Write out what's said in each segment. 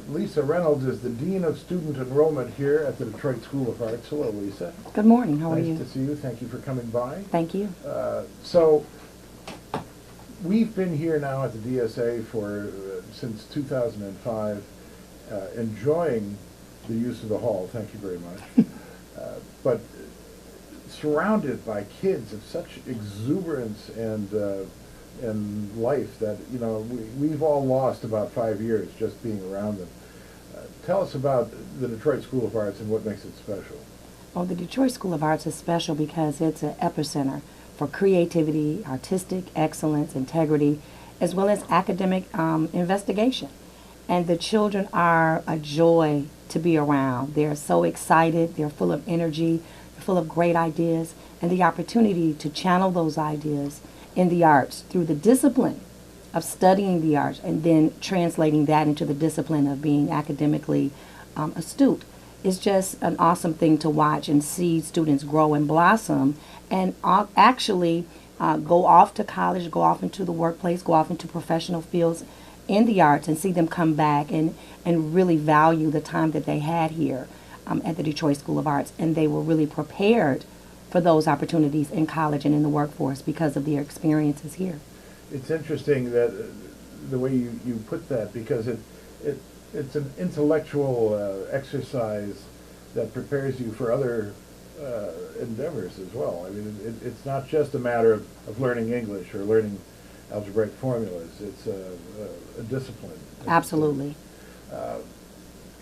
Lisa Reynolds is the Dean of Student Enrollment here at the Detroit School of Arts. Hello, Lisa. Good morning. How are you? Nice to see you. Thank you for coming by. Thank you. So, we've been here now at the DSA for since 2005, enjoying the use of the hall. Thank you very much. But surrounded by kids of such exuberance and life that, you know, we've all lost about 5 years just being around them. Tell us about the Detroit School of Arts and what makes it special. Well, the Detroit School of Arts is special because it's an epicenter for creativity, artistic excellence, integrity, as well as academic investigation. And the children are a joy to be around. They're so excited, they're full of energy, they're full of great ideas, and the opportunity to channel those ideas in the arts through the discipline of studying the arts and then translating that into the discipline of being academically astute is just an awesome thing to watch and see students grow and blossom and actually go off to college, go off into the workplace, go off into professional fields in the arts and see them come back and really value the time that they had here at the Detroit School of Arts. And they were really prepared for those opportunities in college and in the workforce because of their experiences here. It's interesting that the way you put that, because it's an intellectual exercise that prepares you for other endeavors as well. I mean, it's not just a matter of learning English or learning algebraic formulas. It's a discipline. Absolutely.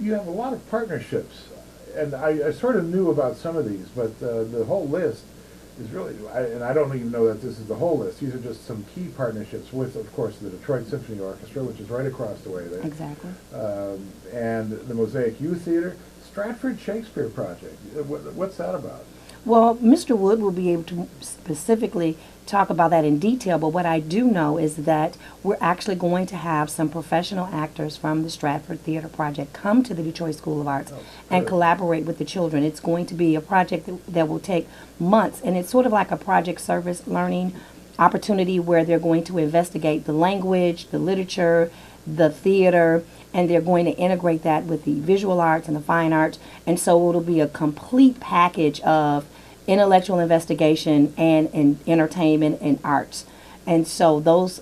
You have a lot of partnerships, and I sort of knew about some of these, but the whole list is really, and I don't even know that this is the whole list. These are just some key partnerships with, of course, the Detroit Symphony Orchestra, which is right across the way there. Exactly. And the Mosaic Youth Theater, Stratford Shakespeare Project. What's that about? Well, Mr. Wood will be able to specifically talk about that in detail, but what I do know is that we're actually going to have some professional actors from the Stratford Theater Project come to the Detroit School of Arts and collaborate with the children. It's going to be a project that will take months, and it's sort of like a project service learning opportunity where they're going to investigate the language, the literature, the theater, and they're going to integrate that with the visual arts and the fine arts. And so it'll be a complete package of intellectual investigation and entertainment and arts. And so those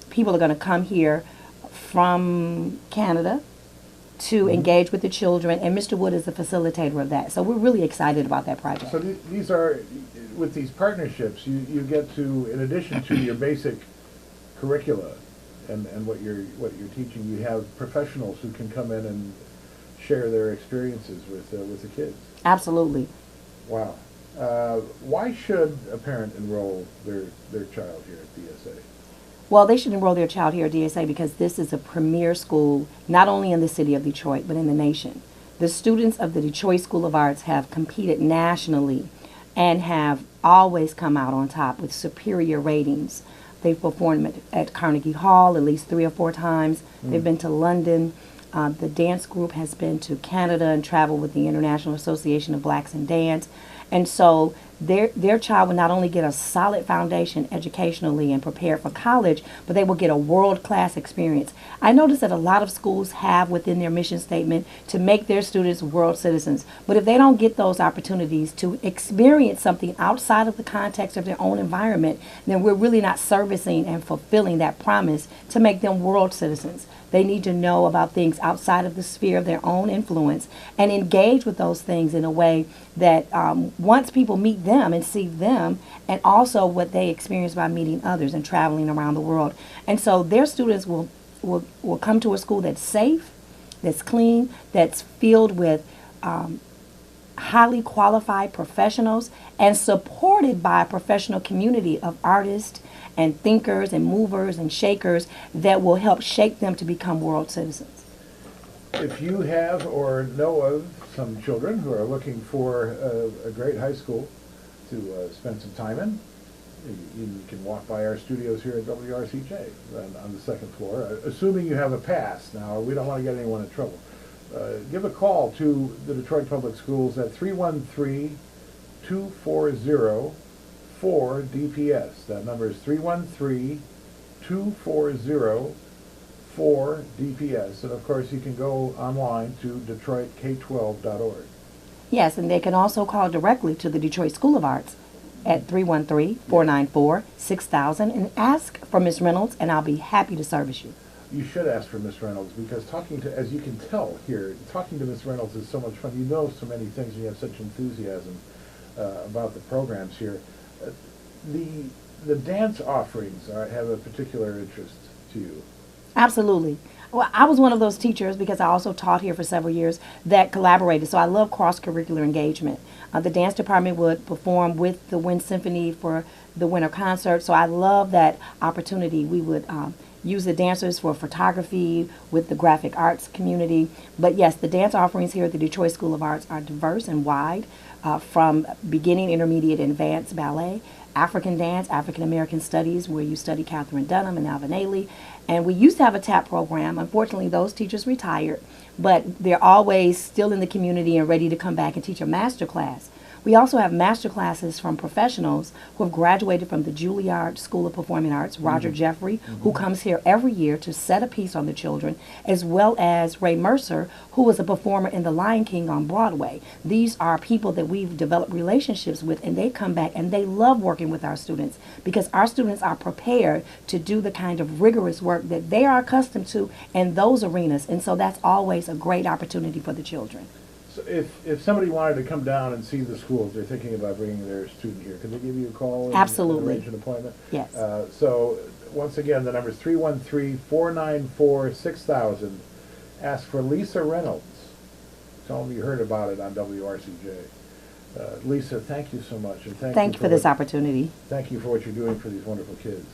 people are going to come here from Canada to engage with the children, and Mr. Wood is the facilitator of that. So we're really excited about that project. So these are, with these partnerships, you get to, in addition to your basic curricula and what you're teaching, you have professionals who can come in and share their experiences with the kids. Absolutely. Wow. Why should a parent enroll their child here at DSA? Well, they should enroll their child here at DSA because this is a premier school, not only in the city of Detroit, but in the nation. The students of the Detroit School of Arts have competed nationally and have always come out on top with superior ratings. They've performed at Carnegie Hall at least 3 or 4 times. They've been to London. The dance group has been to Canada and traveled with the International Association of Blacks in Dance. And so their child will not only get a solid foundation educationally and prepare for college, but they will get a world-class experience. I notice that a lot of schools have within their mission statement to make their students world citizens. But if they don't get those opportunities to experience something outside of the context of their own environment, then we're really not servicing and fulfilling that promise to make them world citizens. They need to know about things outside of the sphere of their own influence and engage with those things in a way that once people meet them and see them, and also what they experience by meeting others and traveling around the world. And so their students will come to a school that's safe, that's clean, that's filled with highly qualified professionals and supported by a professional community of artists and thinkers and movers and shakers that will help shape them to become world citizens. If you have or know of some children who are looking for a great high school to spend some time in, you can walk by our studios here at WRCJ on the 2nd floor, assuming you have a pass. Now, we don't want to get anyone in trouble. Give a call to the Detroit Public Schools at 313-240-4DPS. That number is 313-240-4DPS. for DPS. And of course, you can go online to DetroitK12.org. Yes, and they can also call directly to the Detroit School of Arts at 313-494-6000 and ask for Ms. Reynolds, and I'll be happy to service you. You should ask for Miss Reynolds, because talking to, as you can tell here, talking to Miss Reynolds is so much fun. You know so many things, and you have such enthusiasm about the programs here. The dance offerings have a particular interest to you. Absolutely. Well, I was one of those teachers, because I also taught here for several years, that collaborated. So I love cross-curricular engagement. The dance department would perform with the Wind Symphony for the winter concert. So I love that opportunity. We would use the dancers for photography with the graphic arts community. But yes, the dance offerings here at the Detroit School of Arts are diverse and wide, from beginning, intermediate, and advanced ballet, African dance, African American studies, where you study Catherine Dunham and Alvin Ailey. And we used to have a TAP program. Unfortunately, those teachers retired, but they're always still in the community and ready to come back and teach a master class. We also have master classes from professionals who have graduated from the Juilliard School of Performing Arts, Roger Jeffrey, who comes here every year to set a piece on the children, as well as Ray Mercer, who was a performer in The Lion King on Broadway. These are people that we've developed relationships with, and they come back and they love working with our students, because our students are prepared to do the kind of rigorous work that they are accustomed to in those arenas. And so that's always a great opportunity for the children. So if somebody wanted to come down and see the schools, they're thinking about bringing their student here, could they give you a call? And Absolutely. arrange an appointment? Yes. So once again, the number is 313-494-6000. Ask for Lisa Reynolds. Tell them you heard about it on WRCJ. Lisa, thank you so much. And Thank you for this opportunity. Thank you for what you're doing for these wonderful kids.